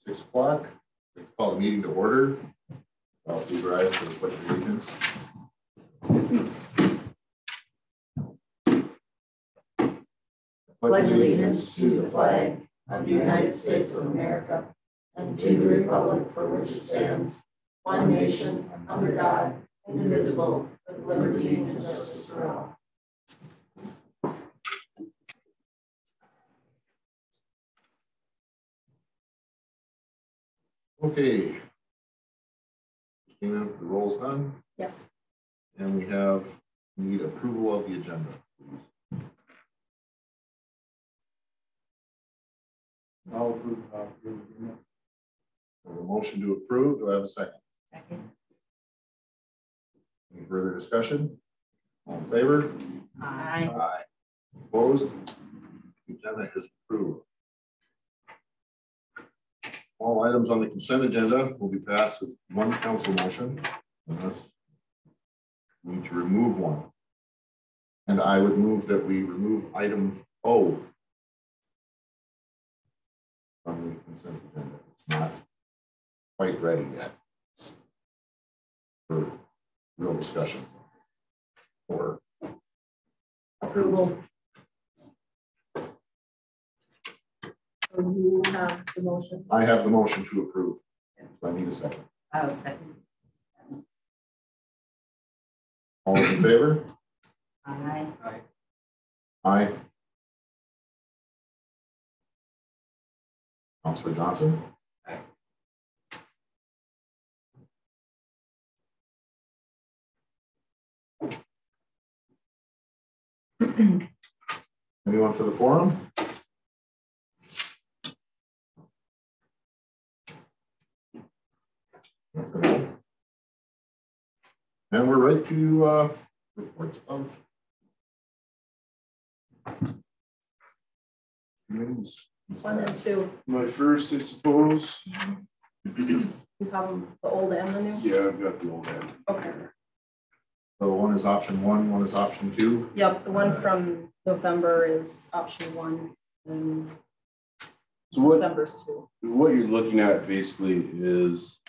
6 o'clock. I call the meeting to order. I'll please rise for the pledge of allegiance. Pledge allegiance to the flag of the United States of America and to the republic for which it stands, one nation, under God, indivisible, with liberty and justice for all. Okay. Christina, the roll's done. Yes. And we need approval of the agenda, please. I'll approve the agenda. A motion to approve. Do I have a second? Second. Any further discussion? All in favor? Aye. Aye. Opposed? The agenda is approved. All items on the consent agenda will be passed with one council motion, unless we need to remove one. And I would move that we remove item O from the consent agenda. It's not quite ready yet for real discussion or Approval. So you have the motion. I have the motion to approve. So I need a second. I'll second. All those in favor? Aye. Aye. Aye. Councilor Johnson? Aye. Anyone for the forum? And we're right to reports of committees. 1 and 2. My first, I suppose. You have them, the old and the new? Yeah, I've got the old end. Okay. So one is option 1, one is option 2. Yep, the one from November is option 1 and So December's 2. what you're looking at basically is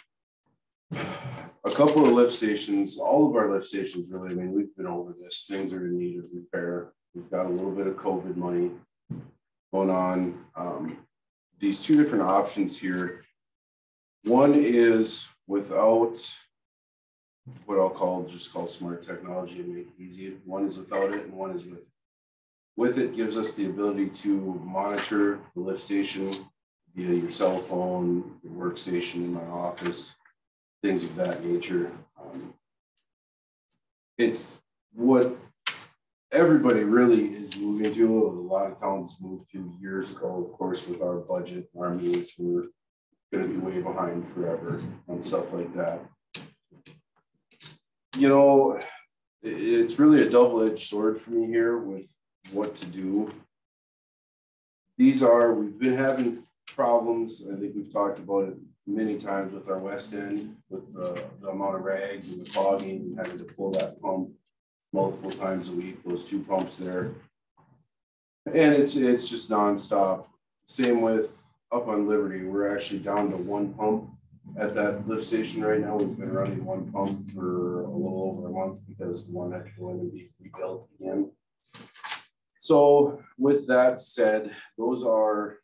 a couple of lift stations, all of our lift stations really, I mean, we've been over this, things are in need of repair. We've got a little bit of COVID money going on. These two different options here. One is without what I'll just call smart technology and make it easy. One is without it and one is with it. With it gives us the ability to monitor the lift station via your cell phone, your workstation in my office, things of that nature. It's what everybody really is moving to. A lot of towns moved to years ago, of course, with our budget, our means, we're going to be way behind forever on stuff like that. You know, it's really a double-edged sword for me here with what to do. We've been having problems. I think we've talked about it many times with our west end, with the amount of rags and the clogging and having to pull that pump multiple times a week, those 2 pumps there. And it's just nonstop. Same with up on Liberty. We're actually down to 1 pump at that lift station right now. We've been running 1 pump for a little over a month because the one had to go in and be rebuilt again. So with that said, those are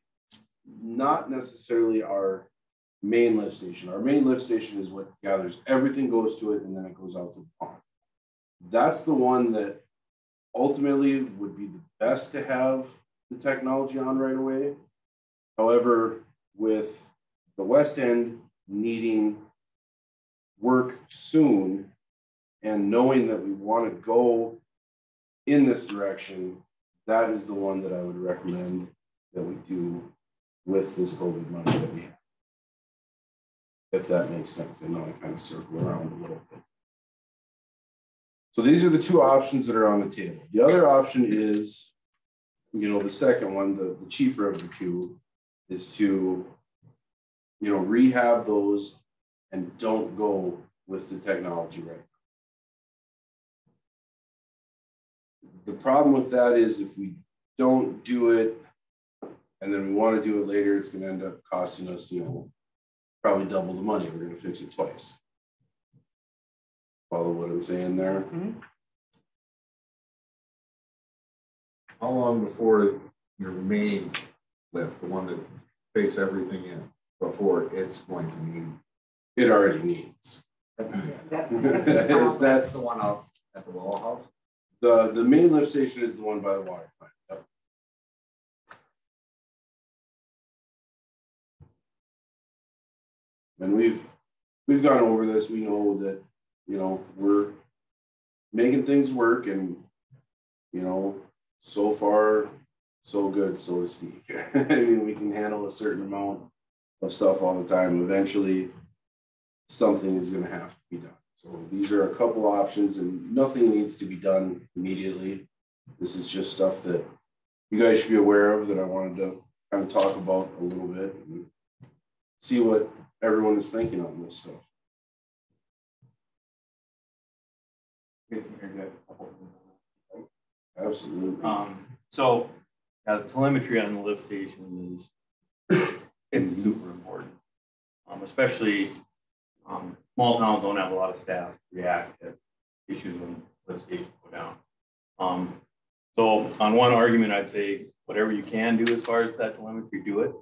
not necessarily our main lift station. Our main lift station is what gathers everything, goes to it, and then it goes out to the pond. That's the one that ultimately would be the best to have the technology on right away. However, with the west end needing work soon and knowing that we want to go in this direction, that is the one that I would recommend that we do with this COVID money that we have. If that makes sense. I know I kind of circle around a little bit. So these are the 2 options that are on the table. The other option is, you know, the second one, the cheaper of the 2, is to, you know, rehab those and don't go with the technology right now. The problem with that is if we don't do it and then we want to do it later, it's going to end up costing us, you know, probably double the money. We're going to fix it twice. Follow what I'm saying there? How long before your main lift, the one that takes everything in, before it's going to need? It already needs. That's the one out at the wall house? The main lift station is the one by the water plant. Yep. And we've gone over this. We know that, you know, we're making things work, and, you know, so far so good, so to speak. I mean, we can handle a certain amount of stuff all the time. Eventually something is going to have to be done. So these are a couple options, and nothing needs to be done immediately. This is just stuff that you guys should be aware of, that I wanted to kind of talk about a little bit and see what everyone is thinking on this stuff. Absolutely. So the telemetry on the lift station it's super important, especially small towns don't have a lot of staff to react to issues when lift stations go down. So on one argument, I'd say whatever you can do as far as that telemetry, do it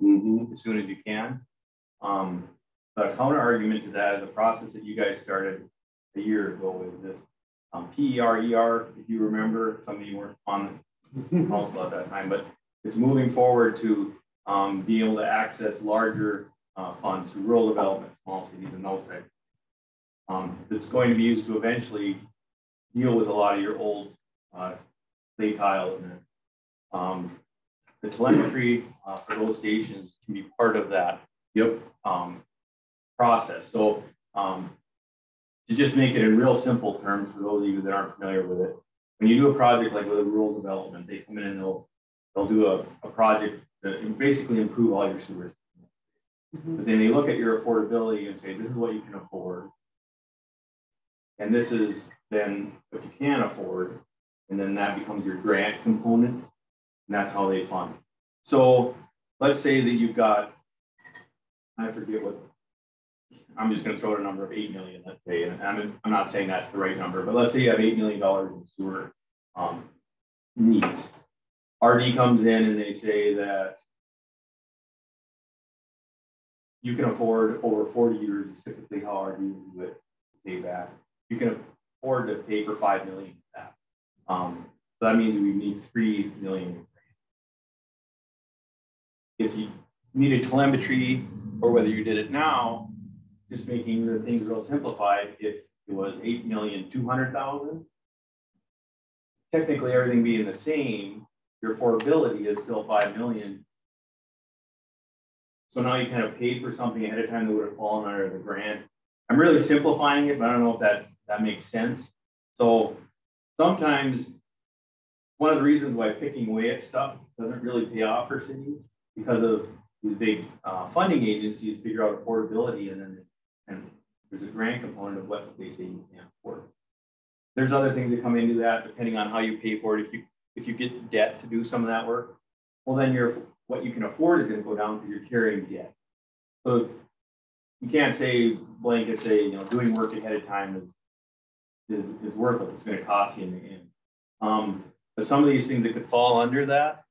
as soon as you can. The counter argument to that is a process that you guys started a year ago with this PERER, if you remember. Some of you weren't on the council at that time, but it's moving forward to be able to access larger funds through rural development, small cities, and those types. It's going to be used to eventually deal with a lot of your old clay tile in there. The telemetry for those stations can be part of that process. So to just make it in real simple terms for those of you that aren't familiar with it, when you do a project like with a rural development, they come in and they'll do a project to basically improve all your sewers. But then they look at your affordability and say, this is what you can afford. And this is then what you can afford. And then that becomes your grant component. And that's how they fund. So let's say that you've got, I forget what, I'm just going to throw out a number of 8 million, let's say, and I'm not saying that's the right number, but let's say you have $8 million in sewer needs. RD comes in and they say that you can afford over 40 years, is typically how RD would do it, pay back. You can afford to pay for $5 million of that. So that means we need $3 million. If you needed telemetry, or whether you did it now, just making the things real simplified, if it was 8,200,000, technically everything being the same, your affordability is still 5 million. So now you kind of paid for something ahead of time that would have fallen under the grant. I'm really simplifying it, but I don't know if that makes sense. So sometimes one of the reasons why picking away at stuff doesn't really pay off for cities, because of these big funding agencies figure out affordability, and there's a grant component of what they say you can't afford. There's other things that come into that depending on how you pay for it. If you get debt to do some of that work, well then what you can afford is going to go down because you're carrying debt. So you can't say blanket say, you know, doing work ahead of time is worth it. It's going to cost you in the end. But some of these things that could fall under that,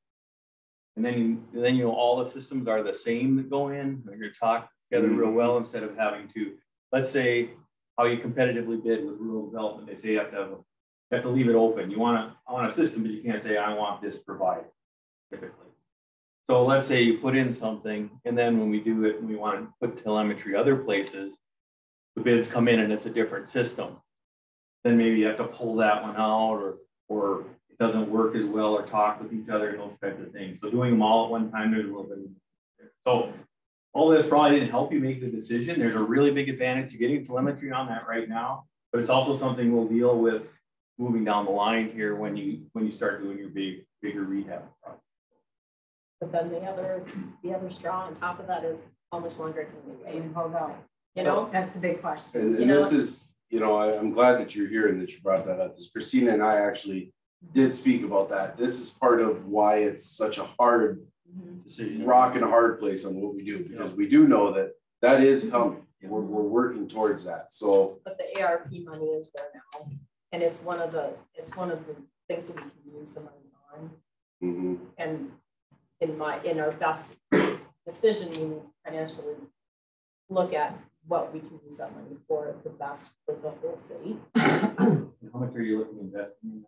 and then you know all the systems are the same that go in. You're talk together real well instead of having to, let's say, how you competitively bid with rural development. They say you have to leave it open. I want a system, but you can't say I want this provided typically. So let's say you put in something, and then when we do it, and we want to put telemetry other places, the bids come in and it's a different system. Then maybe you have to pull that one out, or it doesn't work as well, or talk with each other and those types of things. So doing them all at one time, there's a little bit. So all this probably didn't help you make the decision. There's a really big advantage to getting telemetry on that right now, but it's also something we'll deal with moving down the line here when you start doing your bigger rehab project. But then the other straw on top of that is how much longer can we wait? Hold on. You know, That's the big question. And this is, you know, I'm glad that you're here and that you brought that up. Because Christina and I actually did speak about that. This is part of why it's such a hard decision, rock and a hard place on what we do, because we do know that That is coming. We're working towards that. So, but the ARP money is there now, and it's one of the things that we can use the money on. mm-hmm. And in our best decision, we need to financially look at what we can use that money for the best for the whole city. How much are you looking to invest in?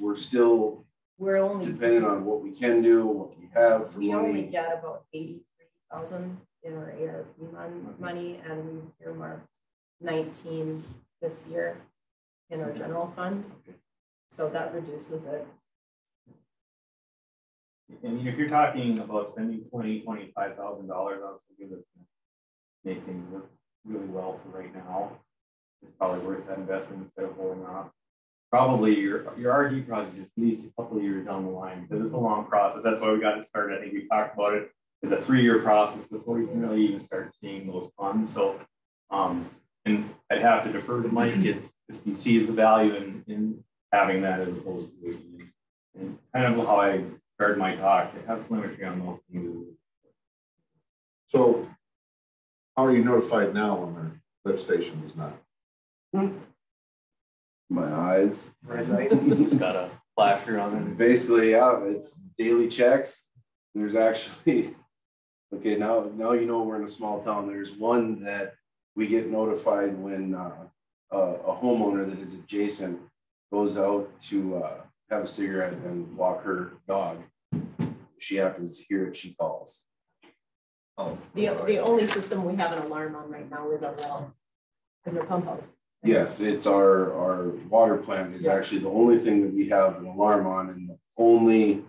We're still only depending on what we can do, what we have for we money. only get about 83,000 in our ARP money, and we've earmarked 19 this year in our general fund, so that reduces it. I mean, if you're talking about spending $25,000, I was thinking that's going to make things work really well for right now. It's probably worth that investment instead of holding off. Probably your RD project is at least a couple of years down the line because it's a long process. That's why we got it started. I think we talked about it. It's a 3-year process before you can really even start seeing those funds. So, and I'd have to defer to Mike if he sees the value in having that as opposed to waiting. And kind of how I started my talk, to have telemetry on those things. So how are you notified now when the lift station is not? My eyes. Right. Just got a flasher on it. Basically, yeah, it's daily checks. There's actually, okay, now you know we're in a small town. There's one that we get notified when a homeowner that is adjacent goes out to have a cigarette and walk her dog. If she happens to hear it, she calls. Oh, the only system we have an alarm on right now is our well, in the pump house. Yes, it's our water plant is actually the only thing that we have an alarm on, and the only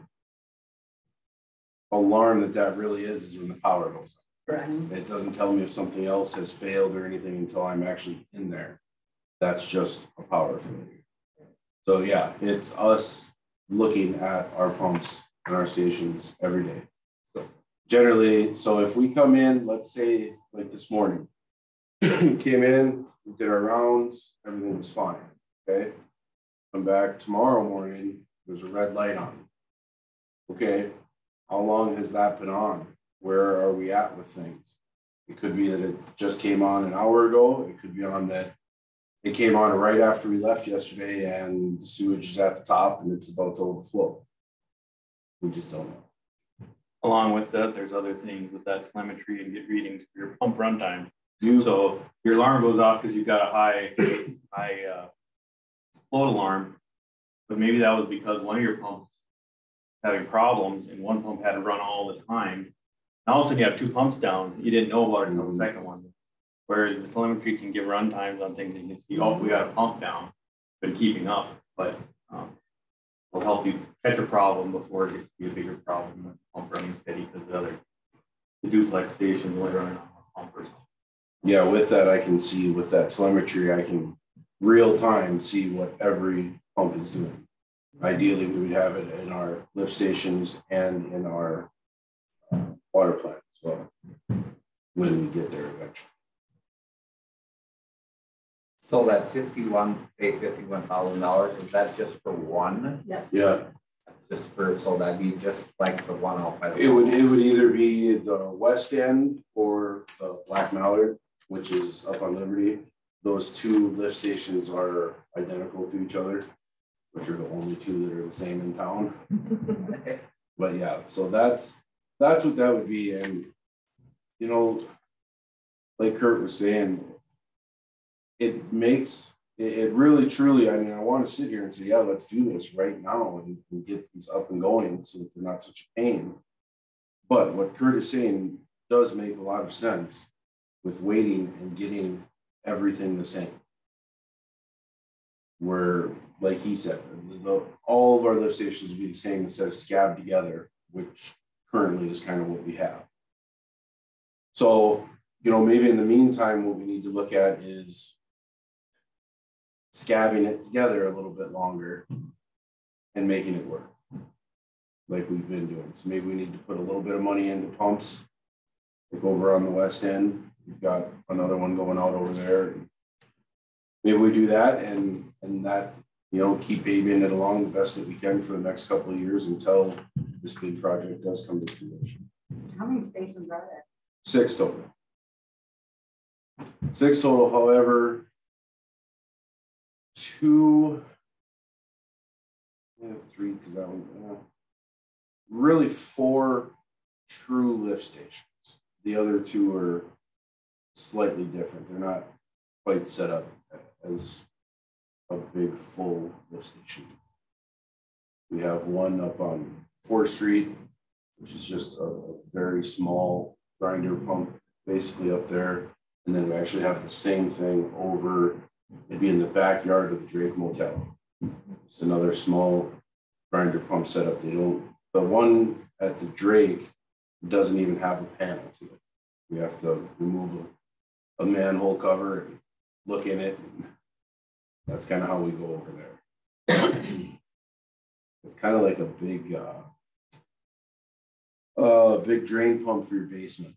alarm that really is when the power goes up. Correct. It doesn't tell me if something else has failed or anything until I'm actually in there. That's just a power failure. So yeah, it's us looking at our pumps and our stations every day. So generally, so if we come in, let's say like this morning, came in, we did our rounds, everything was fine. Okay. Come back tomorrow morning, there's a red light on. Okay. How long has that been on? Where are we at with things? It could be that it just came on an hour ago. It could be on that it came on right after we left yesterday and the sewage is at the top and it's about to overflow. We just don't know. Along with that, there's other things with that telemetry and get readings for your pump runtime. So your alarm goes off because you've got a high float alarm, but maybe that was because one of your pumps having problems and one pump had to run all the time. And all of a sudden you have 2 pumps down. You didn't know about it until the second one. Whereas the telemetry can give run times on things and you can see, oh, we got a pump down, been keeping up, but will help you catch a problem before it gets to be a bigger problem with the pump running steady because the duplex stations only running on one pump or something. Yeah, with that, I can see with that telemetry, I can real time see what every pump is doing. Ideally, we would have it in our lift stations and in our water plant as well when we get there eventually. So that $51,000, is that just for one? Yes. Yeah. Just for, so that'd be just like the one out by the It would either be the west end or the Black Mallard, which is up on Liberty. Those 2 lift stations are identical to each other, which are the only 2 that are the same in town. But yeah, so that's what that would be. And you know, like Kurt was saying, it makes it really truly, I mean, I want to sit here and say, yeah, let's do this right now and get these up and going so that they're not such a pain. But what Kurt is saying does make a lot of sense with waiting and getting everything the same. Where, like he said, all of our lift stations will be the same instead of scabbed together, which currently is kind of what we have. So, you know, maybe in the meantime, what we need to look at is scabbing it together a little bit longer and making it work like we've been doing. So maybe we need to put a little bit of money into pumps, like over on the west end. We've got another one going out over there. Maybe we do that and that, you know, keep paving it along the best that we can for the next couple of years until this big project does come to fruition. How many stations are there? 6 total. 6 total, however, 2, 3, because that one, really 4 true lift stations. The other 2 are slightly different. They're not quite set up as a big full lift station. We have one up on 4th Street, which is just a very small grinder pump, basically up there. And then we actually have the same thing over, maybe in the backyard of the Drake Motel. It's another small grinder pump setup. They don't, the one at the Drake doesn't even have a panel to it. We have to remove a manhole cover and look in it. That's kind of how we go over there. It's kind of like a big drain pump for your basement.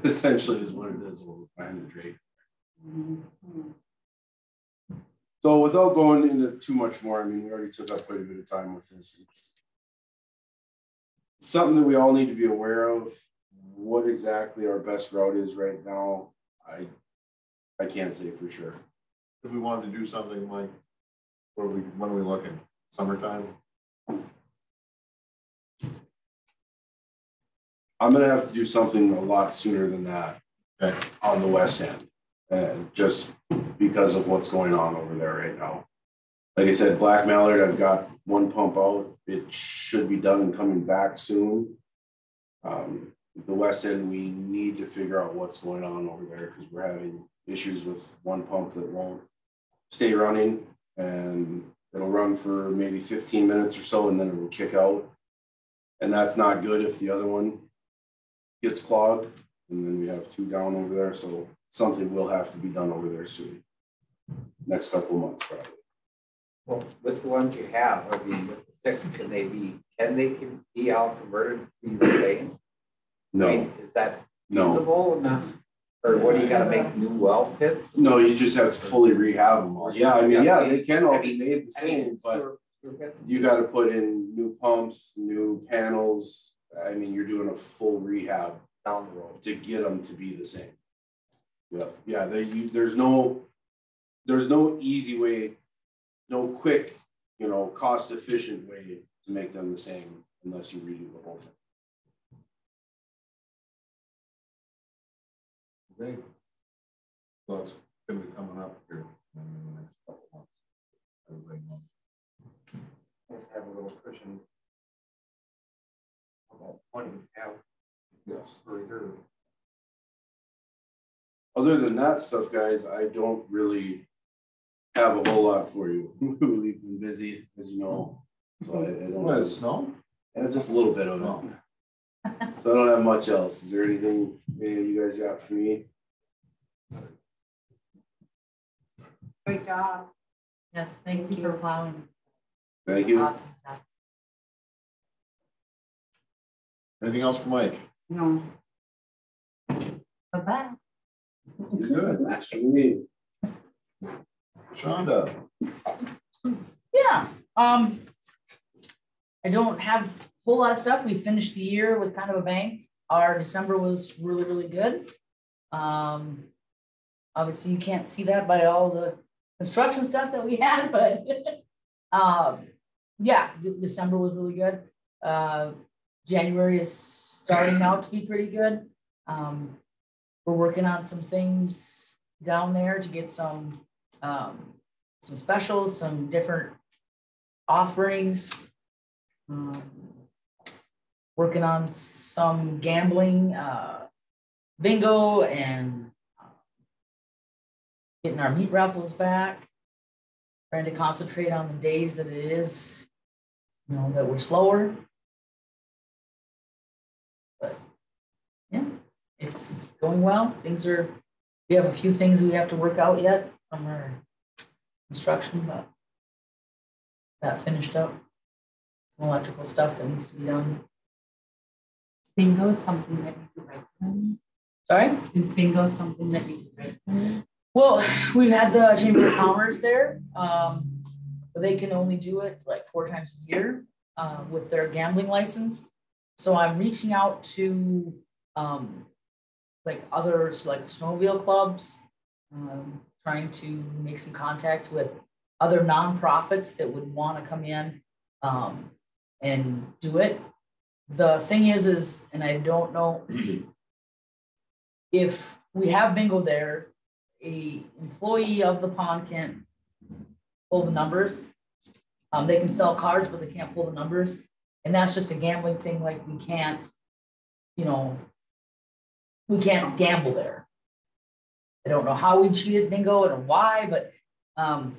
Essentially is what it is over behind the Drake. So without going into too much more, I mean, we already took up quite a bit of time with this. It's something that we all need to be aware of. What exactly our best route is right now, I can't say for sure. If we wanted to do something like, when are we looking? Summertime? I'm gonna have to do something a lot sooner than that on the west end, just because of what's going on over there right now. Like I said, Black Mallard, I've got 1 pump out. It should be done and coming back soon. The west end, we need to figure out what's going on over there because we're having issues with 1 pump that won't stay running, and it'll run for maybe 15 minutes or so and then it will kick out. And that's not good if the other one gets clogged, and then we have 2 down over there. So something will have to be done over there soon. Next couple of months, probably. Well, with the ones you have, I mean, with the 6, can they be all converted to be the same? No. I mean, is that No. feasible? Or what, do you got to make new well pits? No, you just have to fully rehab them all. Yeah, I mean, yeah, they can all be made the same, but you got to put in new pumps, new panels. I mean, you're doing a full rehab Down the road to get them to be the same. Yeah. There's no easy way, no quick, cost efficient way to make them the same unless you redo the whole thing. Okay. Well, it's going to be coming up here in the next couple of months. Everybody knows. Let's have a little cushion. About 20 now. Yes. Reserve. Other than that stuff, guys, I don't really have a whole lot for you. We've been busy, as you know. So I don't What, snow? And just a little bit of it. So I don't have much else. Is there anything you guys got for me? Great job. Yes, thank you for plowing. Thank you. Awesome job. Anything else for Mike? No. Bye-bye. You're good. Thanks for me. Shonda. Yeah, I don't have a whole lot of stuff. We finished the year with kind of a bang. Our December was really, really good. Obviously you can't see that by all the construction stuff that we had, but yeah, December was really good. January is starting out to be pretty good. We're working on some things down there to get some specials, some different offerings. Working on some gambling, bingo, and getting our meat raffles back. Trying to concentrate on the days that it is, that we're slower. But yeah, it's going well. We have a few things we have to work out yet from our construction, but that finished up. Some electrical stuff that needs to be done. Bingo is something that you could recommend. Sorry? Is bingo something that you could recommend? Well, we've had the Chamber of Commerce there, but they can only do it like 4 times a year with their gambling license. So I'm reaching out to like others, like snowmobile clubs, trying to make some contacts with other nonprofits that would want to come in and do it. The thing is, and I don't know if we have bingo there, a employee of the pond can't pull the numbers. They can sell cards, but they can't pull the numbers. And that's just a gambling thing. Like we can't, you know, we can't gamble there. I don't know how we cheated bingo and why, but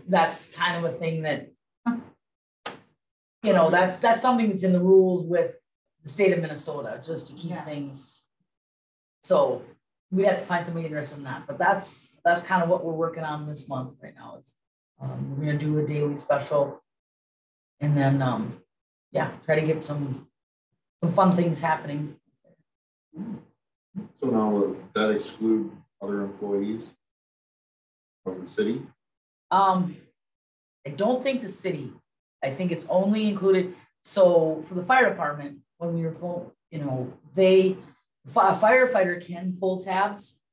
that's kind of a thing that, you know, that's something that's in the rules with the state of Minnesota, just to keep things. So we'd have to find somebody interested in that, but that's kind of what we're working on this month right now is we're gonna do a daily special and then yeah, try to get some fun things happening. So now would that exclude other employees of the city? I don't think the city, I think it's only included. So for the fire department, when we were, you know, a firefighter can pull tabs,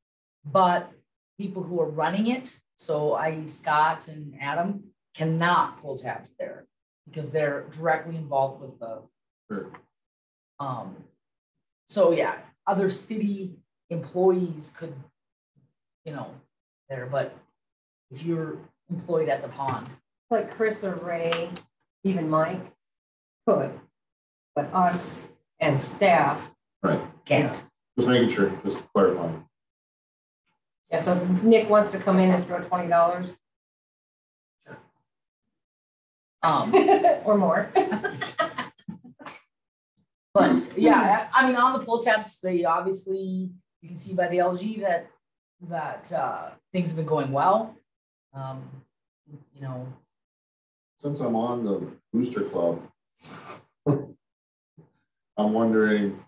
but people who are running it, so i.e. Scott and Adam, cannot pull tabs there because they're directly involved with the, Sure. So yeah, other city employees could, you know, there, but if you're employed at the pond. Like Chris or Ray, even Mike could, but us and staff Right. Can't. Just making sure, just clarifying. Yeah, so if Nick wants to come in and throw $20 or more. But yeah, I mean, on the pull tabs, they obviously, you can see by the LG that things have been going well. You know, Since I'm on the booster club, I'm wondering,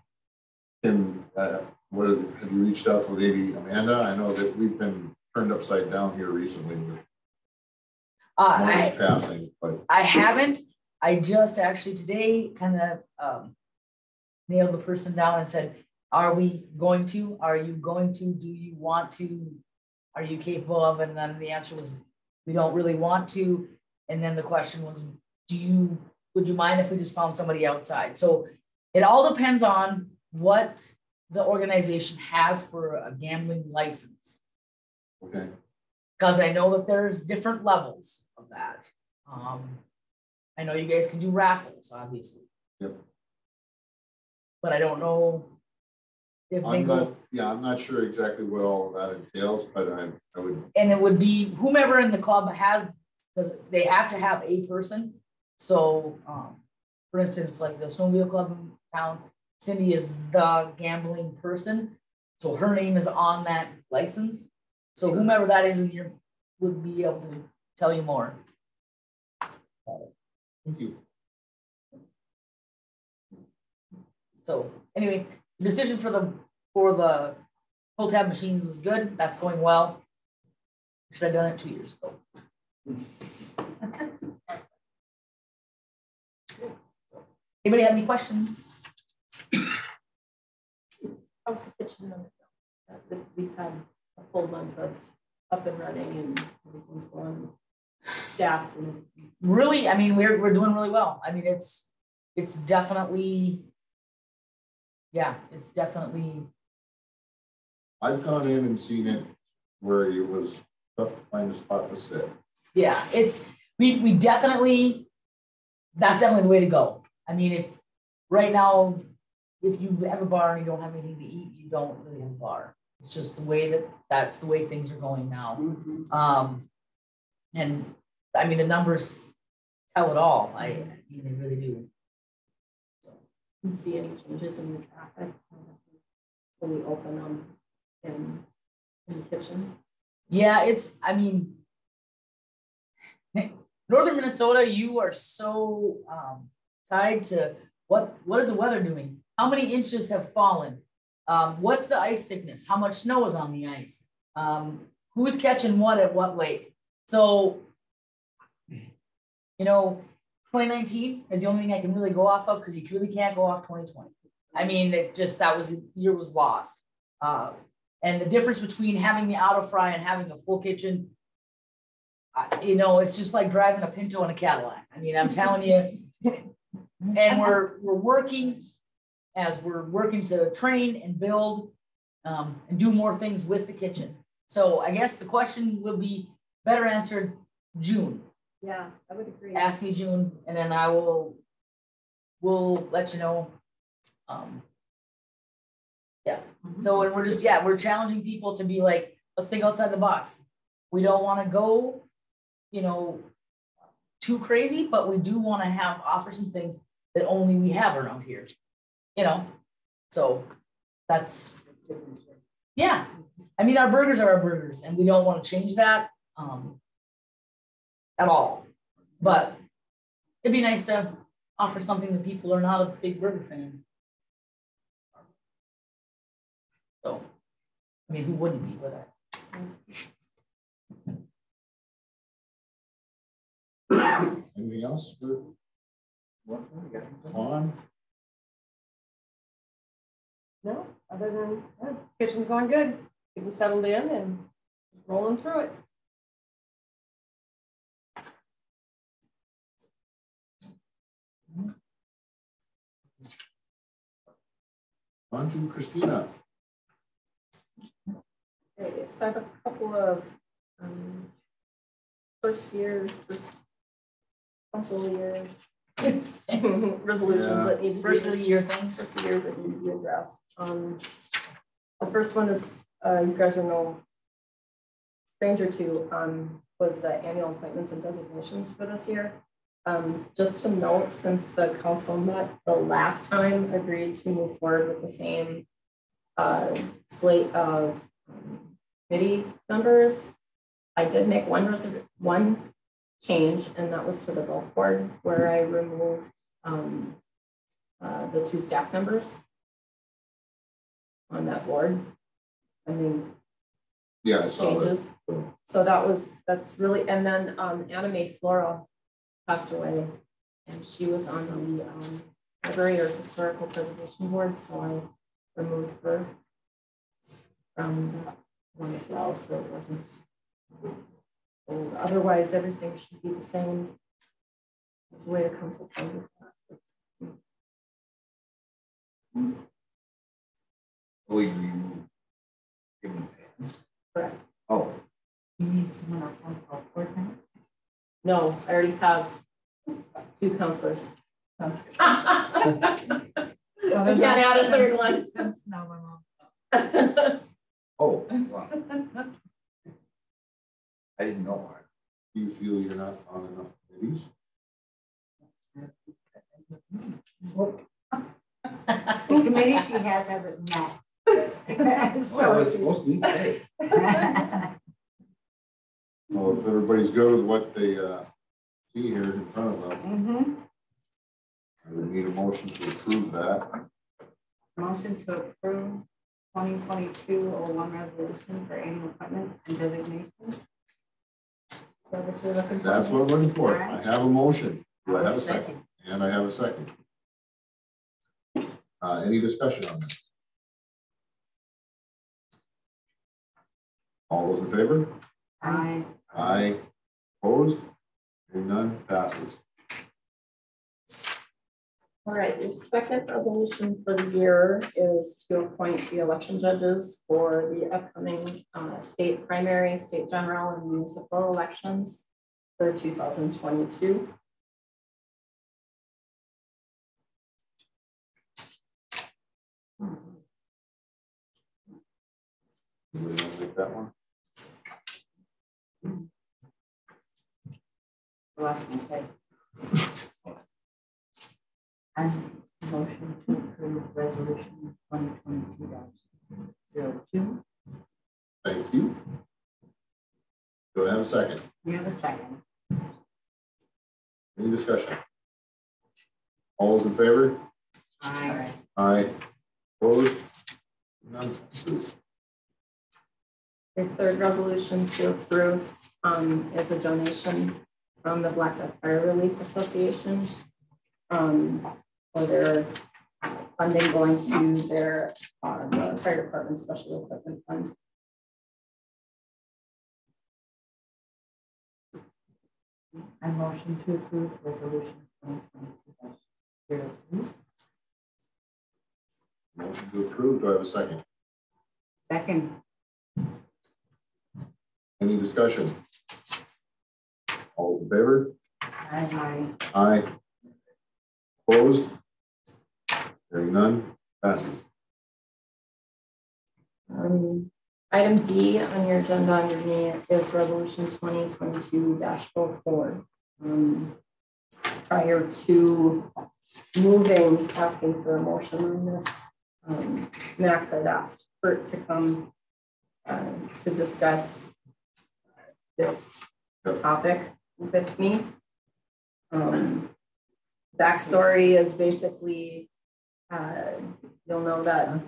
have you reached out to Lady Amanda? I know that we've been turned upside down here recently with passing, but I haven't. I just actually today kind of nailed the person down and said, are we going to? Are you going to? Do you want to? Are you capable of it? And then the answer was, we don't really want to. And then the question was, would you mind if we just found somebody outside? So it all depends on what the organization has for a gambling license. okay. Because I know that there's different levels of that. I know you guys can do raffles, obviously. Yep. But I don't know if I'm not sure exactly what all of that entails, but I would. And it would be whomever in the club has, because they have to have a person. So, for instance, like the snowmobile club in town, Cindy is the gambling person. So her name is on that license. So whomever that is in your would be able to tell you more. Thank you. So anyway, the decision for the pull tab machines was good. That's going well. Should have done it 2 years ago. Anybody have any questions? How's the kitchen? We've had a full month of up and running and everything's going staffed and really, I mean, we're doing really well. I mean, it's definitely, yeah, it's definitely. I've gone in and seen it where it was tough to find a spot to sit. Yeah, we definitely, that's definitely the way to go. I mean, if right now, if you have a bar and you don't have anything to eat, you don't really have a bar. It's just the way that's the way things are going now. Mm-hmm. And I mean, the numbers tell it all. I mean, they really do. So, do you see any changes in the traffic when we open them in the kitchen? Yeah, I mean, Northern Minnesota, you are so tied to what is the weather doing? How many inches have fallen? What's the ice thickness? How much snow is on the ice? Who's catching what at what lake? So, you know, 2019 is the only thing I can really go off of because you really can't go off 2020. I mean, year was lost. And the difference between having the auto fry and having a full kitchen, you know, it's just like driving a Pinto in a Cadillac. I mean, I'm telling you, and we're working to train and build and do more things with the kitchen. So I guess the question will be better answered June. Yeah, I would agree. Ask me June, and then we'll let you know. Yeah. So, and we're challenging people to be like, let's think outside the box. We don't want to go, you know, too crazy, but we do want to offer some things that only we have around here, you know. So that's, yeah. I mean, our burgers are our burgers, and we don't want to change that at all. But it'd be nice to offer something that people are not a big burger fan. So, I mean, who wouldn't be with that? Anything else for on? No, other than kitchen's going good. Getting settled in and rolling through it. On to Christina. Okay, so I have a couple of first council year resolutions that need to be First of the year things. First of the years that need to be addressed. The first one is you guys are no stranger to was the annual appointments and designations for this year. Just to note, since the council met the last time, agreed to move forward with the same slate of committee members, I did make one change, and that was to the golf board, where I removed the 2 staff members on that board. I mean, yeah, I saw changes. That. So that's really, and then Anna Mae Flora passed away, and she was on the library or historical preservation board, so I removed her from that one as well, so it wasn't. Otherwise, everything should be the same as the way the council found it last week. We give them pens. Correct. Oh, You need someone else on the golf board now? No, I already have 2 counselors. Well, I can't add a third one. Since now we're on. oh, wow. I didn't know. Do you feel you're not on enough committees? The committee she hasn't met. So it's supposed to be today. Well, if everybody's good with what they see here in front of them, I would need a motion to approve that. Motion to approve 2022-01 resolution for annual appointments and designations. That's what I'm looking for. I have a motion. Do I have a second? And I have a second. Any discussion on this? All those in favor? Aye. Aye. Opposed? Hearing none, passes. All right, the second resolution for the year is to appoint the election judges for the upcoming state primary, state general, and municipal elections for 2022. Anybody want to take that one? Last one, and motion to approve resolution 2022-02. Thank you. Do I have a second? You have a second. Any discussion? All those in favor? Aye. Aye. Opposed? None passes. The third resolution to approve is a donation from the Blackduck Fire Relief Association for their funding going to their the fire department special equipment fund. I motion to approve resolution 2022-03. Motion to approve. Do I have a second? Second. Any discussion? All in favor? Aye. Aye. Opposed? Hearing none, passes. Item D on your agenda under me is resolution 2022-04. Prior to moving, asking for a motion on this, Max had asked Bert to come to discuss this topic with me. Backstory is basically, you'll know that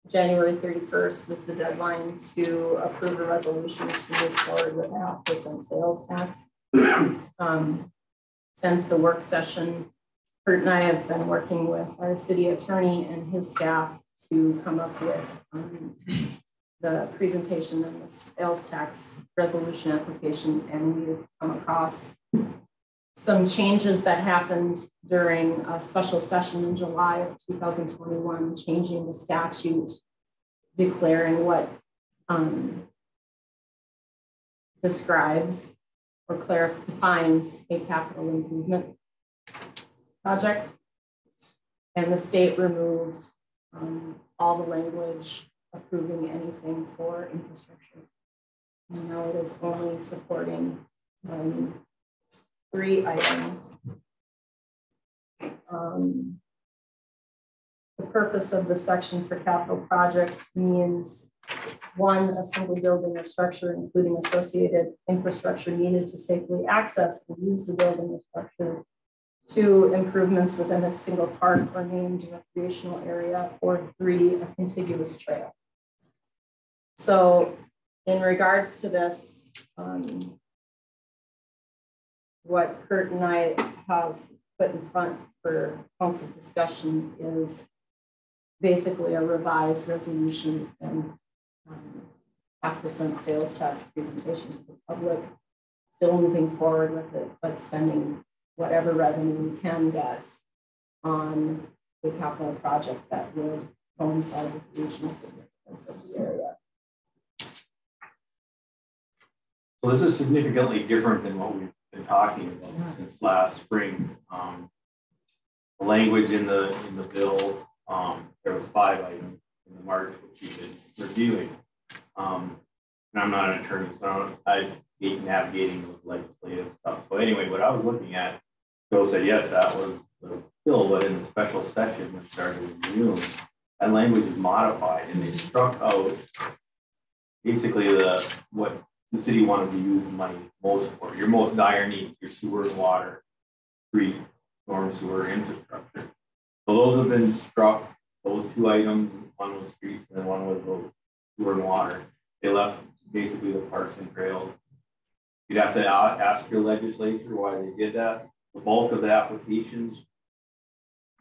January 31st is the deadline to approve a resolution to move forward with a 0.5% sales tax. Since the work session, Kurt and I have been working with our city attorney and his staff to come up with the presentation and the sales tax resolution application, and we've come across some changes that happened during a special session in July of 2021, changing the statute, declaring what describes or defines a capital improvement project. And the state removed all the language approving anything for infrastructure. And now it is only supporting 3 items. The purpose of the section for capital project means 1, a single building or structure, including associated infrastructure needed to safely access and use the building or structure. 2, improvements within a single park or named recreational area, or 3, a contiguous trail. So in regards to this, what Kurt and I have put in front for council discussion is basically a revised resolution and 0.5% sales tax presentation to the public, still moving forward with it, but spending whatever revenue we can get on the capital project that would coincide with the regional significance of the area. So this is significantly different than what we've been talking about since last spring. The language in the bill, there was 5 items in the March which we've been reviewing. And I'm not an attorney, so I hate navigating those legislative stuff. So anyway, what I was looking at, Joe said, yes, that was the bill, but in the special session that started in June, that language is modified and they struck out basically what the city wanted to use the money most for, your most dire needs, your sewer and water, street, storm sewer infrastructure. So those have been struck, those 2 items, one was streets and then one was those sewer and water. They left basically the parks and trails. You'd have to ask your legislature why they did that. The bulk of the applications,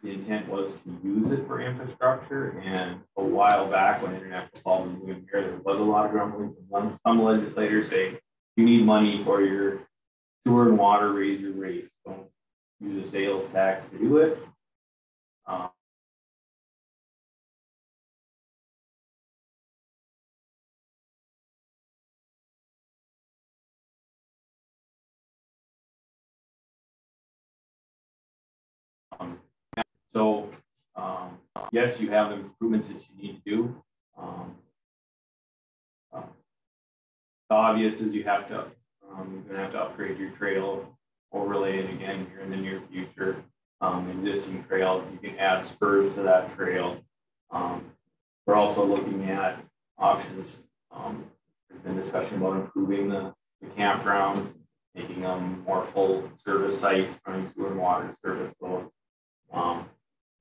the intent was to use it for infrastructure. And a while back when international fall was moving here, there was a lot of grumbling from some legislators saying, you need money for your sewer and water, raise your rates. Don't use a sales tax to do it. So yes, you have improvements that you need to do. The obvious is you have to, you're going to have to upgrade your trail, overlay it again here in the near future. Existing trails, you can add spurs to that trail. We're also looking at options. There's been discussion about improving the campground, making them more full service sites, running sewer and water service. So,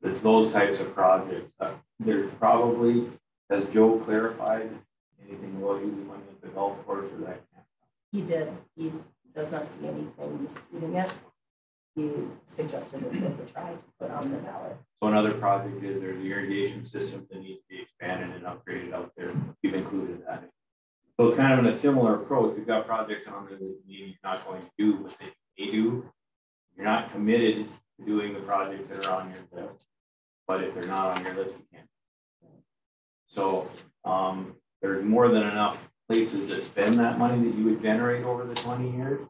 it's those types of projects. There's probably, has Joe clarified anything about using money at the golf course or that? He did. He does not see anything disputing it. he suggested it's worth a try to put on the ballot. So another project is there's the irrigation system that needs to be expanded and upgraded out there. We've included that. So it's kind of in a similar approach. We've got projects on there that you're not going to do what they do. You're not committed to doing the projects that are on your list, but if they're not on your list, you can't. So there's more than enough places to spend that money that you would generate over the 20 years.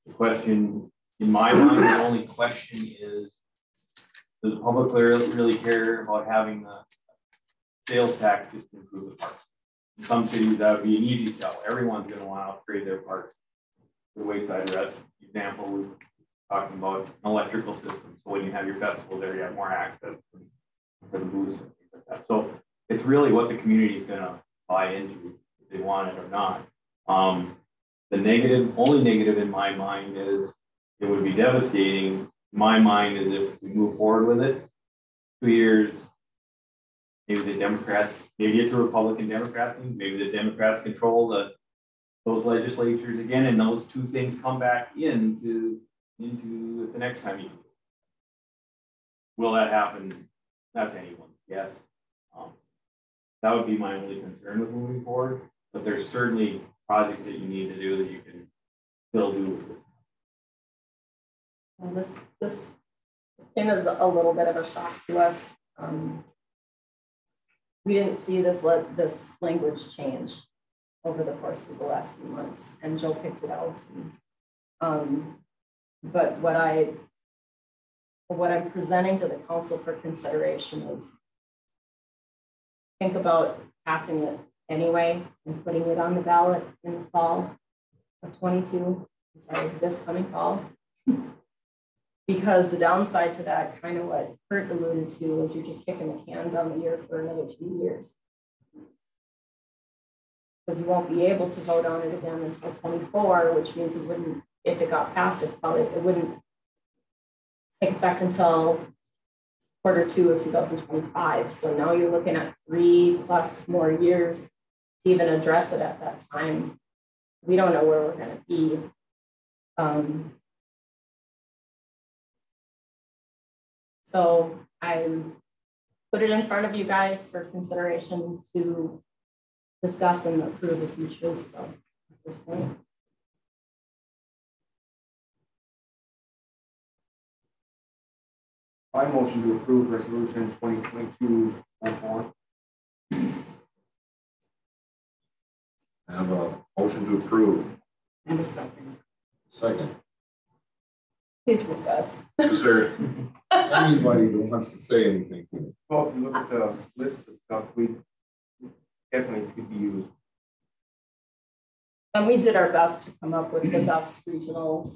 The question, in my mind, the only question is, does the public really care about having the sales tax just to improve the parks? In some cities, that would be an easy sell. Everyone's going to want to upgrade their parks. The Wayside Rest example, we're talking about an electrical system. So when you have your festival there, you have more access for the booths and things like that. So it's really what the community is going to buy into, if they want it or not. The only negative in my mind is it would be devastating. My mind is if we move forward with it, 2 years, maybe the Democrats, maybe it's a Republican Democrat thing, maybe the Democrats control those legislatures again, and those two things come back into the next time you do it. Will that happen? That's anyone's guess. That would be my only concern with moving forward, but there's certainly projects that you need to do that you can still do with it. And this came as a little bit of a shock to us. We didn't see this language change over the course of the last few months, and Joe picked it out. But what I'm presenting to the council for consideration is think about passing it anyway and putting it on the ballot in the fall of 22. Sorry, this coming fall. Because the downside to that, kind of what Kurt alluded to, is you're just kicking the can down the year for another 2 years. Because you won't be able to vote on it again until 24, which means it wouldn't, if it got passed, it wouldn't take effect until Q2 of 2025. So now you're looking at 3+ more years to even address it at that time. We don't know where we're going to be. So I put it in front of you guys for consideration to discuss and approve if you choose. So at this point. I motion to approve resolution 2022-04. I have a motion to approve. And a second. Second. Please discuss. Is there anybody who wants to say anything? Well, if you look at the list of stuff, we definitely could be used. And we did our best to come up with the best regional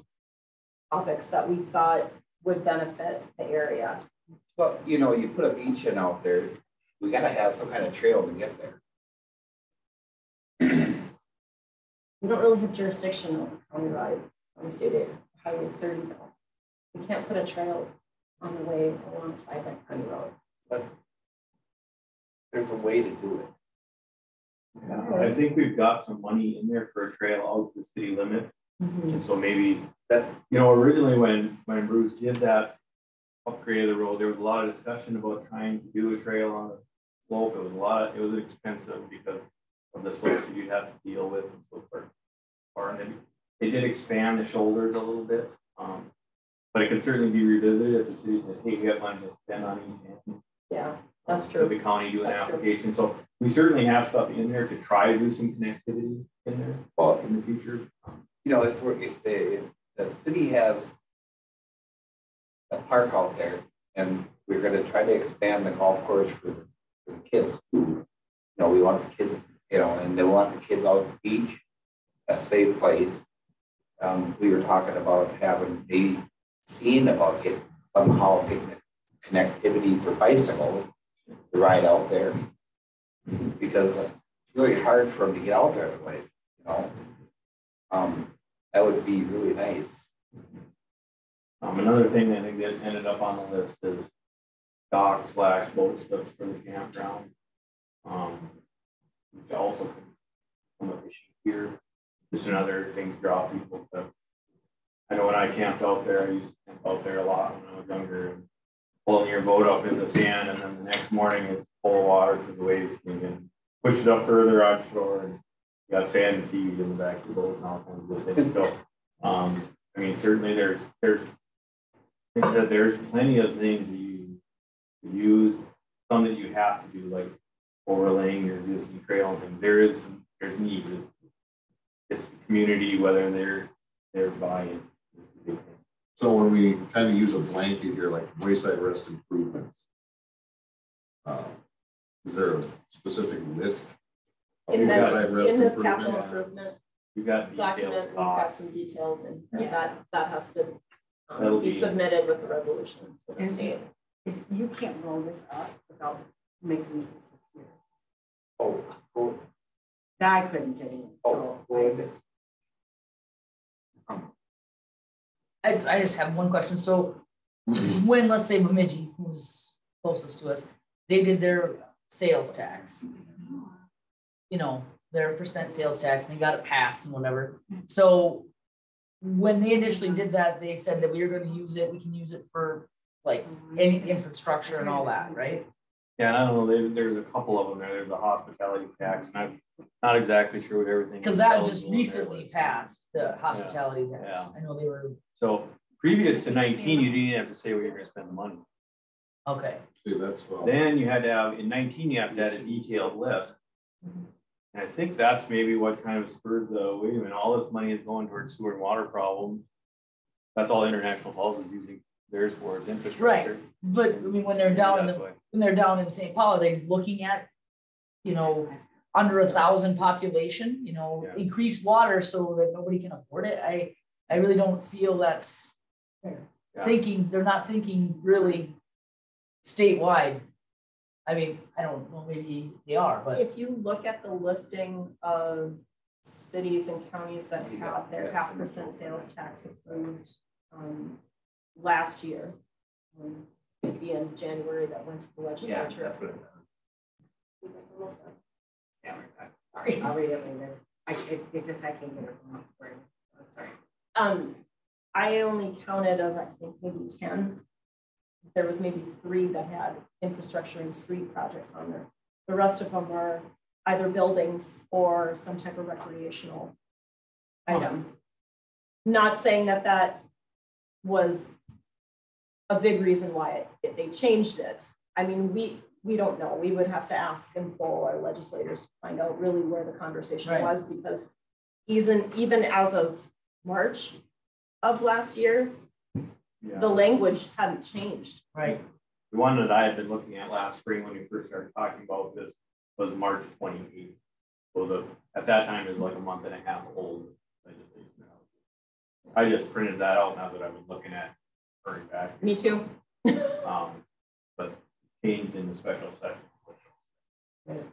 topics that we thought would benefit the area. Well, you know, you put a beach in out there, we got to have some kind of trail to get there. We don't really have jurisdiction over countywide on the state highway 30 though. We can't put a trail on the way alongside that county road. But there's a way to do it. Yeah, I think we've got some money in there for a trail out to the city limit. And so maybe that, you know, originally when Bruce did that upgrade of the road, there was a lot of discussion about trying to do a trail on the slope. It was expensive because of the slopes that you'd have to deal with and so forth. And they did expand the shoulders a little bit, but it can certainly be revisited if the city says, hey, we have money to spend on each end. Yeah, that's true. The county do an application. So we certainly have stuff in there to try to do some connectivity in there in the future. You know, if the city has a park out there and we're going to try to expand the golf course for the kids, you know, we want the kids, you know, and they want the kids out at the beach, a safe place. We were talking about maybe seeing about getting connectivity for bicycles to ride out there, because it's really hard for them to get out there otherwise, you know. That would be really nice. Another thing I think that ended up on the list is dock/boat slips for the campground. Which also can come a fishing pier. Just another thing to draw people to I know when I camped out there, I used to camp out there a lot when I was younger, and pulling your boat up in the sand, and then the next morning it's full of water because the waves came in, push it up further offshore, and you got sand and seaweed in the back of the boat and all kinds of things. So, I mean, certainly there's plenty of things that you use, some that you have to do, like overlaying your existing trail and things. There's need. It's the community, whether they're buying. So when we kind of use a blanket here, like wayside rest improvements, is there a specific list of In wayside rest this capital improvements? improvement You've got document, we've got some details, and that has to be submitted with the resolution to the state. You can't roll this up without making it disappear. Oh, I couldn't anyway, so. I just have one question. So when, let's say Bemidji, who's closest to us, they did their sales tax, you know, their percent sales tax, and they got it passed and whatever. So when they initially did that, they said that we were going to use it. We can use it for like any infrastructure and all that, right? Yeah, I don't know. There's a couple of them there. There's a hospitality tax, and I'm not exactly sure what everything. Because that just recently passed, the hospitality tax. Yeah. I know they were. So previous to 19, you didn't have to say where you're going to spend the money. Okay. See, that's Then you had to have, in 19, you have to have a detailed list. And I think that's maybe what kind of spurred the, wait a minute, all this money is going towards sewer and water problems. That's all International Falls is using theirs for, is infrastructure. Right. But I mean, when they're down in St. Paul, are they looking at, you know, under 1,000 population, you know, increase water so that nobody can afford it? I really don't feel that's thinking, they're not thinking really statewide. I mean, I don't know, maybe they are, but if you look at the listing of cities and counties that have their 0.5% sales tax approved last year, at the end of January, that went to the legislature. that's what Sorry, I'll read it later. I can't get it from my brain. Sorry. I only counted of, I think, maybe 10. There was maybe 3 that had infrastructure and street projects on there. The rest of them are either buildings or some type of recreational item. Not saying that that was a big reason why they changed it. I mean, we don't know. We would have to ask and poll our legislators to find out really where the conversation was, because even as of March of last year, the language hadn't changed. right. The one that I had been looking at last spring when we first started talking about this was March 28th. So at that time it was like a month and a half old legislation. I just printed that out now that I've been looking at referring back. Me too. But changed in the special session.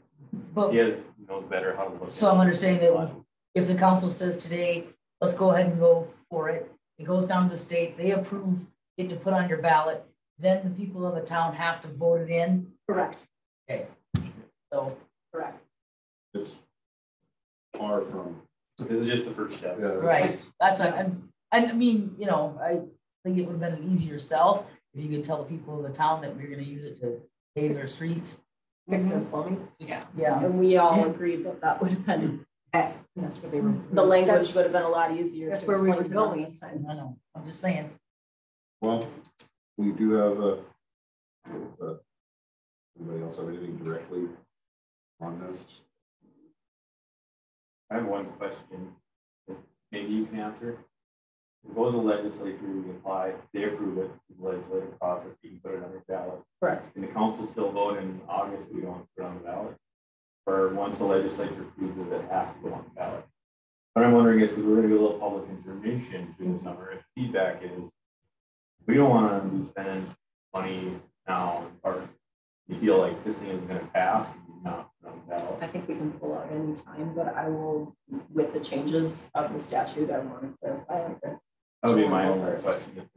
But He knows better how to look. so I'm understanding that if the council says today, let's go ahead and go for it, it goes down to the state, they approve it to put on your ballot, then the people of the town have to vote it in. Correct. Okay. So Correct. It's far from. This is just the first step. Yeah, right. That's what I mean, you know, I think it would have been an easier sell if you could tell the people of the town that we're going to use it to pave their streets, Fix their plumbing. Yeah. And we all agreed that would have been, That's what they were. the language would have been a lot easier. That's to where we explain were to them going. this time. I know. I'm just saying. Well, we do have anybody else have anything directly on this? I have one question that maybe you can answer. It goes to the legislature, you apply, they approve it, the legislative process, you can put it on your ballot. Correct. Can the council still vote in August? We don't put it on the ballot? Or once the legislature approves it, it has to go on the ballot? What I'm wondering is, because we're going to do a little public information through the summer, if feedback is, we don't want to be spending money now, or you feel like this thing is going to pass, not on the ballot. I think we can pull out any time, but I will, with the changes of the statute, I want to clarify on this. That would be my only question.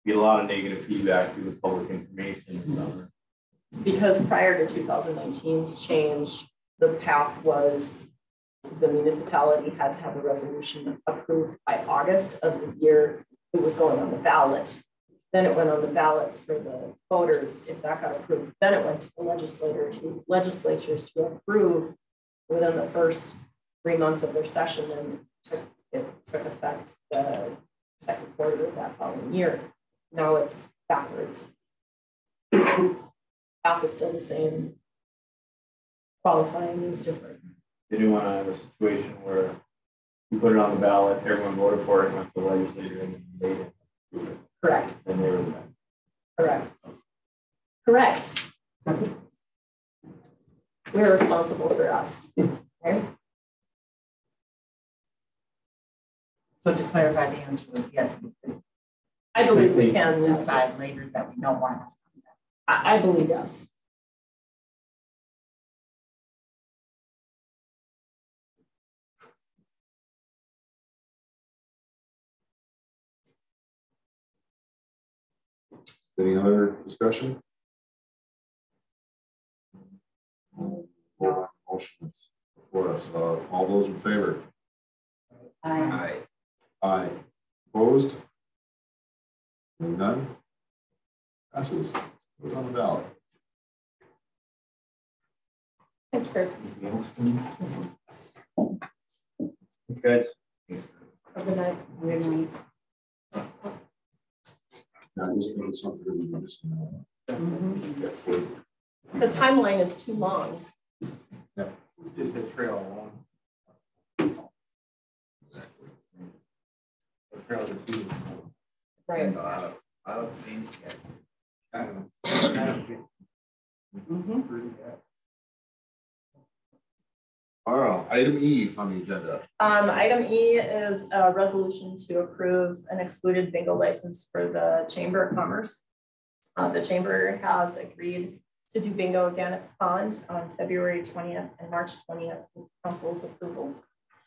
Get a lot of negative feedback through the public information this summer. Because prior to 2019's change, the path was the municipality had to have a resolution approved by August of the year it was going on the ballot. Then it went on the ballot for the voters, if that got approved. Then it went to the legislatures to approve within the first 3 months of their session, and it took effect the second quarter of that following year. Now it's backwards. Path is still the same. Qualifying is different. They didn't want to have a situation where you put it on the ballot, everyone voted for it, went to the legislature, and they didn't approve it. Correct. Then they were the Correct. Correct. We're responsible for us. Okay? So to clarify, the answer was yes, we could I believe we can decide later that we don't want to. I believe yes. Any other discussion? Motions before us. All those in favor? Aye. Aye. Opposed? None? Passes. Put it on the ballot. Thanks, Kurt. Thanks, guys. Have a good night. Good night. Now, this is something that we just know. Get through. The timeline is too long. Just a trail along. The trail is too. Right. I don't think yet. All right, item E on the agenda. Item E is a resolution to approve an excluded bingo license for the Chamber of Commerce. The Chamber has agreed to do bingo again at the pond on February 20th and March 20th with council's approval.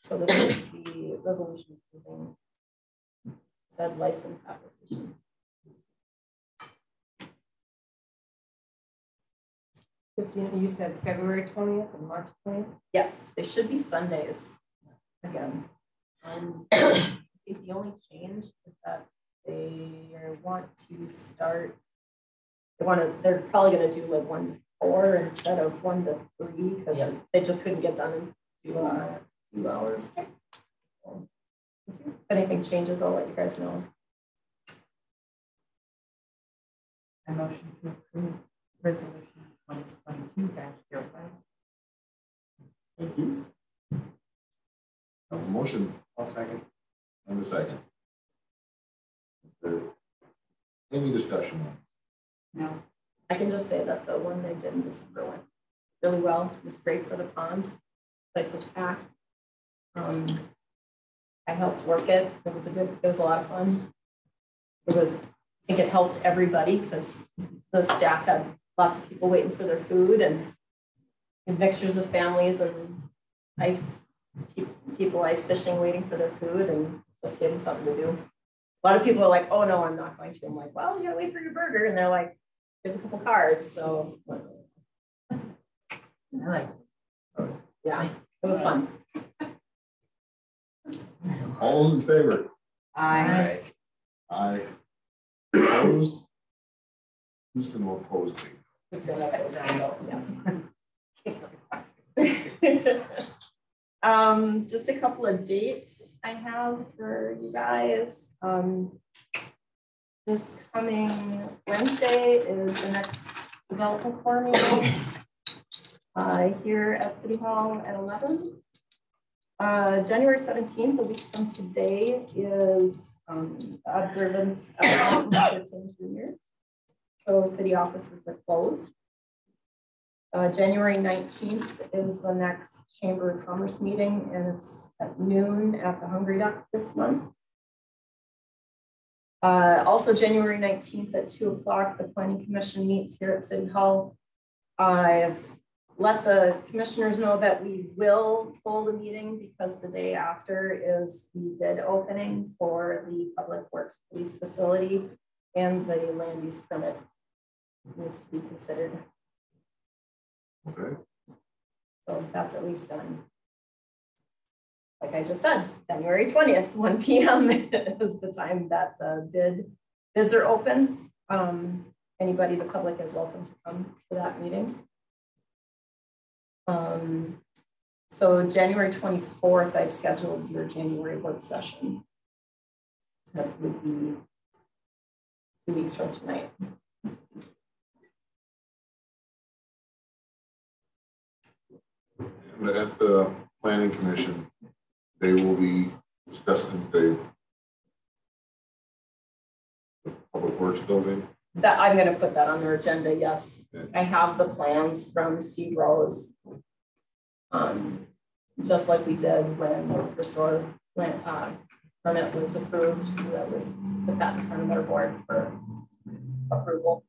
So this is the resolution approving said license application. Christina, you said February 20th and March 20th? Yes, they should be Sundays again. I think the only change is that they want to start, they're probably going to do like 1 to 4 instead of 1 to 3 because they just couldn't get done in 2 hours. So, if anything changes, I'll let you guys know. I motion to approve resolution 2022-05. Thank you. A motion. I'll second. And a second. Is there any discussion? No. I can just say that the one they did in December went really well. It was great for the pond. The place was packed. I helped work it. It was a lot of fun. I think it helped everybody because the staff had lots of people waiting for their food and mixtures of families and people ice fishing waiting for their food and just gave them something to do. A lot of people are like, oh no, I'm not going to. I'm like, well, you gotta wait for your burger. And they're like, there's a couple cards. So I like it. yeah, it was fun. All those in favor? Aye. Aye. Opposed? Who's going to oppose me? Just a couple of dates I have for you guys. This coming Wednesday is the next development core meeting here at City Hall at 11. January 17th, a week from today, is the observance of Martin Luther King Jr. So city offices are closed. January 19th is the next Chamber of Commerce meeting, and it's at noon at the Hungry Duck this month. Also January 19th at 2 o'clock, the Planning Commission meets here at City Hall. I've let the commissioners know that we will hold a meeting because the day after is the bid opening for the Public Works Police Facility, and the land use permit needs to be considered. Okay. So that's at least done. like I just said, January 20th, 1 p.m. is the time that the bids are open. Anybody, the public is welcome to come to that meeting. So January 24th, I've scheduled your January work session. That would be 2 weeks from tonight. And at the planning commission, they will be discussing the public works building. That I'm going to put that on their agenda. Yes, Okay. I have the plans from Steve Rose. Just like we did when the restore permit was approved, we would put that in front of their board for approval.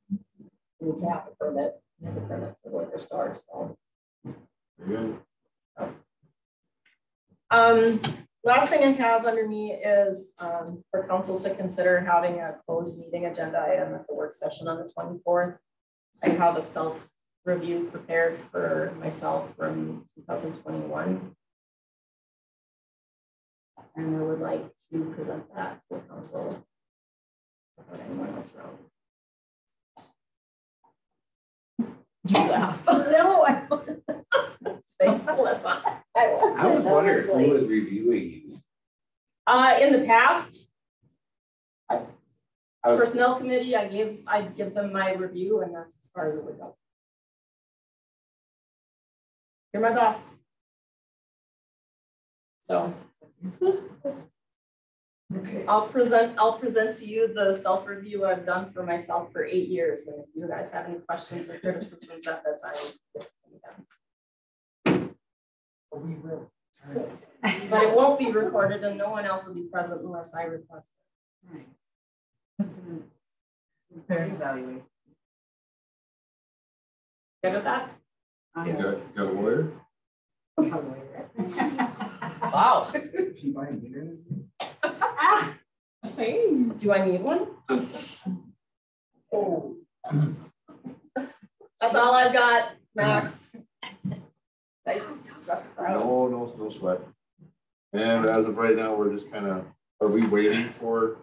We need to have a permit, and the permit for the liquor store. So, Very good. last thing I have under me is for council to consider having a closed meeting agenda item at the work session on the 24th. I have a self-review prepared for myself from 2021. And I would like to present that to the council without anyone else around. You laugh. No, Thanks, Melissa. I was wondering who was reviewing these. In the past, I was, personnel committee, I'd give them my review, and that's as far as it would go. You're my boss. So I'll present to you the self-review I've done for myself for 8 years. And if you guys have any questions or criticisms at that time, We will. but it won't be recorded and no one else will be present unless I request it. Fair evaluation. Good with that? You got a lawyer? Wow. Hey, do I need one? Oh. That's all I've got, Max. Thanks. No sweat. And as of right now, we're just kind of, are we waiting for?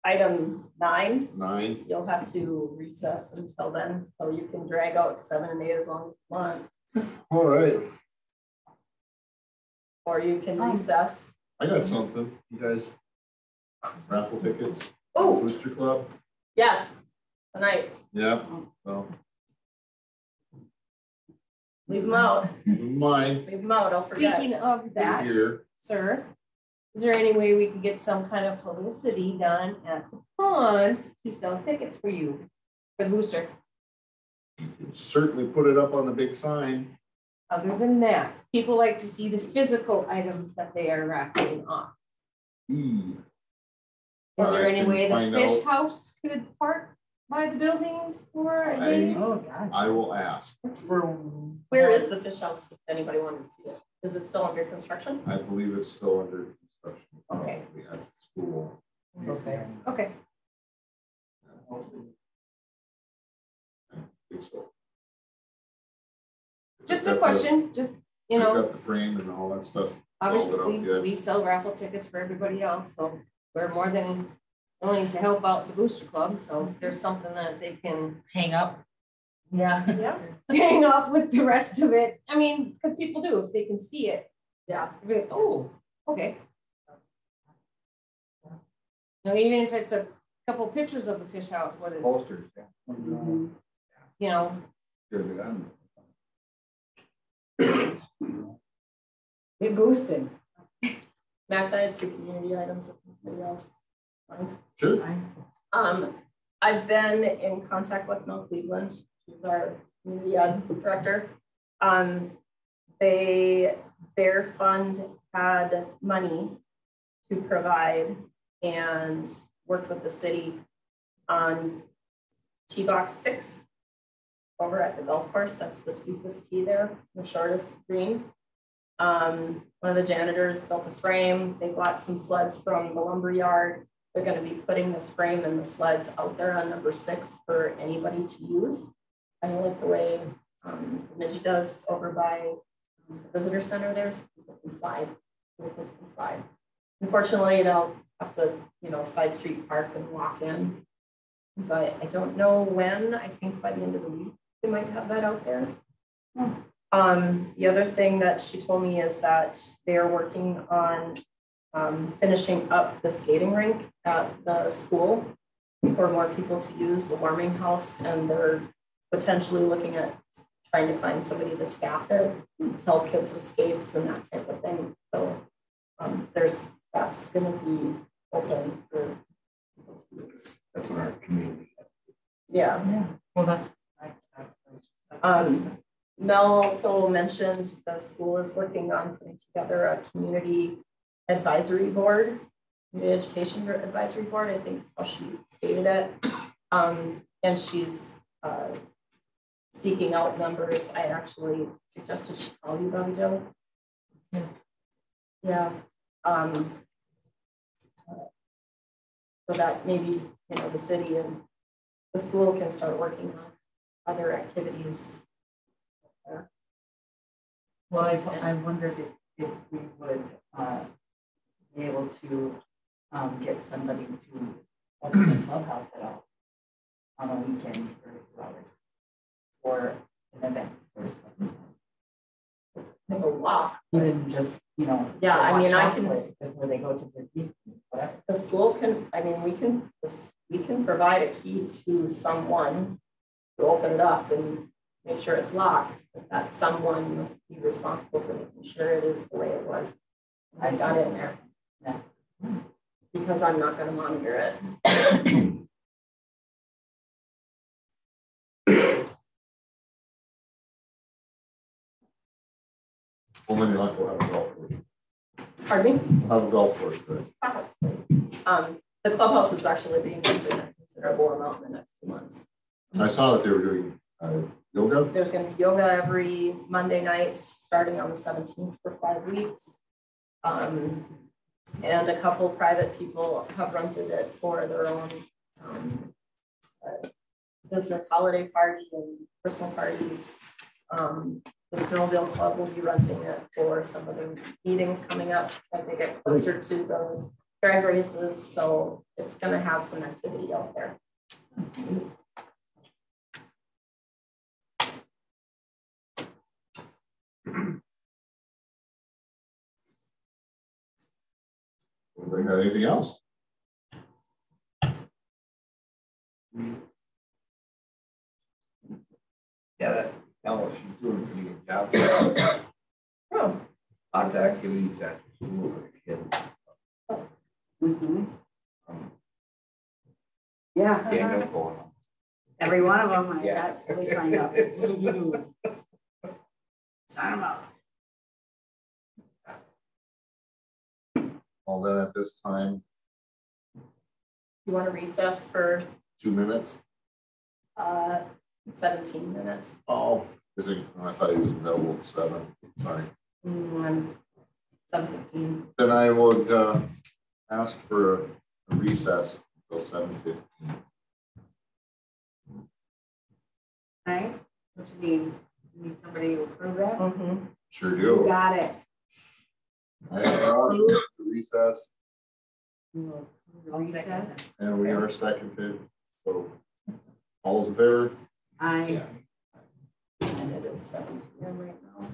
Item 9. 9? You'll have to recess until then, so you can drag out 7 and 8 as long as you want, All right. or you can recess. I got something. You guys, raffle tickets? Oh, Booster Club? yes, tonight. Yeah. Well, Leave them out. mine Leave them out. I'll forget. Speaking of that, here. sir, is there any way we can get some kind of publicity done at the pond to sell tickets for you for the booster? Certainly put it up on the big sign. Other than that, people like to see the physical items that they are raffling off. E. Is there I any can way the find fish out. house could park by the building for a day? Oh, gosh. I will ask. Where is the fish house if anybody wanted to see it? Is it still under construction? I believe it's still under construction. Okay. Probably at the school. Okay. Okay. I think so. Just a question, just, you know, Got the frame and all that stuff. obviously, Yeah. we sell raffle tickets for everybody else, so we're more than willing to help out the booster club. So if there's something that they can Hang up. Yeah. Yeah. hang up with the rest of it, I mean, because people do, if they can see it, Yeah. they're like, oh, okay. Now, even if it's a couple pictures of the fish house, what is, posters. you know, We boosted. Max, I had 2 community items if anybody else finds. Sure. I've been in contact with Mel Cleveland. She's our community ed director. Their fund had money to provide and work with the city on T-box 6 over at the golf course. That's the steepest tee there, the shortest green. One of the janitors built a frame. They bought some sleds from the lumber yard. They're going to be putting this frame and the sleds out there on number 6 for anybody to use. I like the way Midgie does over by the visitor center there, so people can slide, little kids can slide. Unfortunately, they'll have to, side street park and walk in. But I don't know when. I think by the end of the week, they might have that out there. The other thing that she told me is that they're working on finishing up the skating rink at the school for more people to use the warming house, and they're potentially looking at trying to find somebody to staff it, to help kids with skates and that type of thing. So that's going to be open for people to use. That's in our community. Yeah. Well, that's Mel also mentioned the school is working on putting together a community advisory board, community education advisory board, I think is how she stated it. And she's seeking out members. I actually suggested she call you, Bobby Joe. Yeah. So that maybe, the city and the school can start working on other activities. Well, I wondered if we would be able to get somebody to open the clubhouse at all on a weekend for 2 hours or an event or something. It's kind of a lot. Even just, Yeah, I mean, I can, before they go to the evening, whatever. the school can, we can provide a key to someone to open it up and make sure it's locked, but that someone must be responsible for making sure it is the way it was. I got in there. Yeah. Because I'm not going to monitor it. Well, then you'll have to have a golf course. Pardon me? We'll have a golf course, but Possibly. The clubhouse is actually being used in a considerable amount in the next 2 months. I saw that they were doing yoga. There's going to be yoga every Monday night, starting on the 17th for 5 weeks. And a couple private people have rented it for their own business holiday party and personal parties. The Snowville Club will be renting it for some of the meetings coming up as they get closer to the drag races. So it's going to have some activity out there. Anybody got anything else? Yeah, she's doing a pretty good job. Oh. Lots of activities at school for the kids. Yeah, Daniel's going on. every one of them, I Yeah. got really signed up. Sign them up. All done at this time, You want to recess for 2 minutes. 17 minutes? Oh, I thought he was available at 7. Sorry. 7:15. Then I would ask for a recess until 7:15. Right? What you need? You need somebody to approve that? Mm-hmm. Sure You do. got it. I have a motion to recess, Recess. and we are seconded. So all those in favor? I. And it is 7 p.m. right now.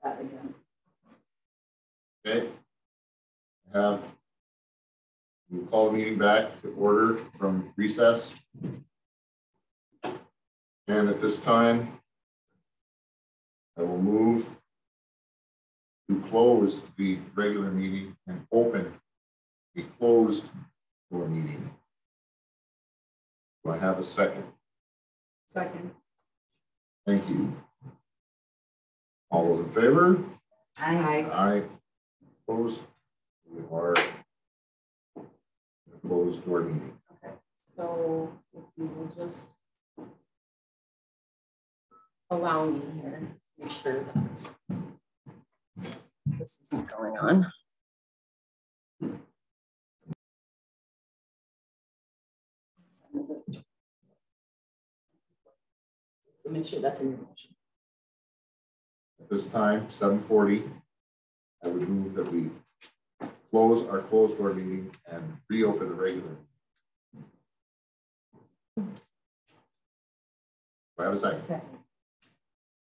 That again. Okay. We'll call the meeting back to order from recess. And at this time, I will move to close the regular meeting and open a closed floor meeting. Do I have a second? Second. Thank you. All those in favor? I. Aye. Opposed? We are in a closed floor meeting. Okay. So if you will just allow me here to make sure that this isn't going on. So make sure that's in your motion. At this time, 7:40, I would move that we close our closed door meeting and reopen the regular. Do I have a second? Second.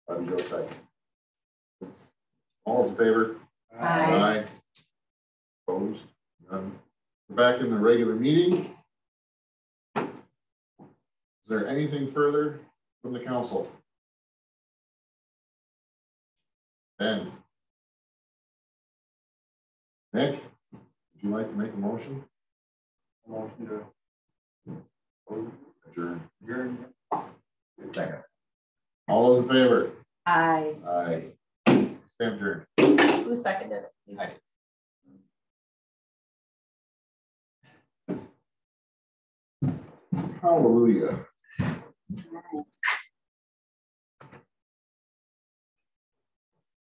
Bobby Joe second. All's in favor? Aye. Opposed? None. We're back in the regular meeting. Is there anything further from the council? Ben? Nick, would you like to make a motion? Motion to Adjourn. adjourn. Second. All those in favor? Aye. Aye. Stand adjourned. Who seconded it? Aye. Hallelujah.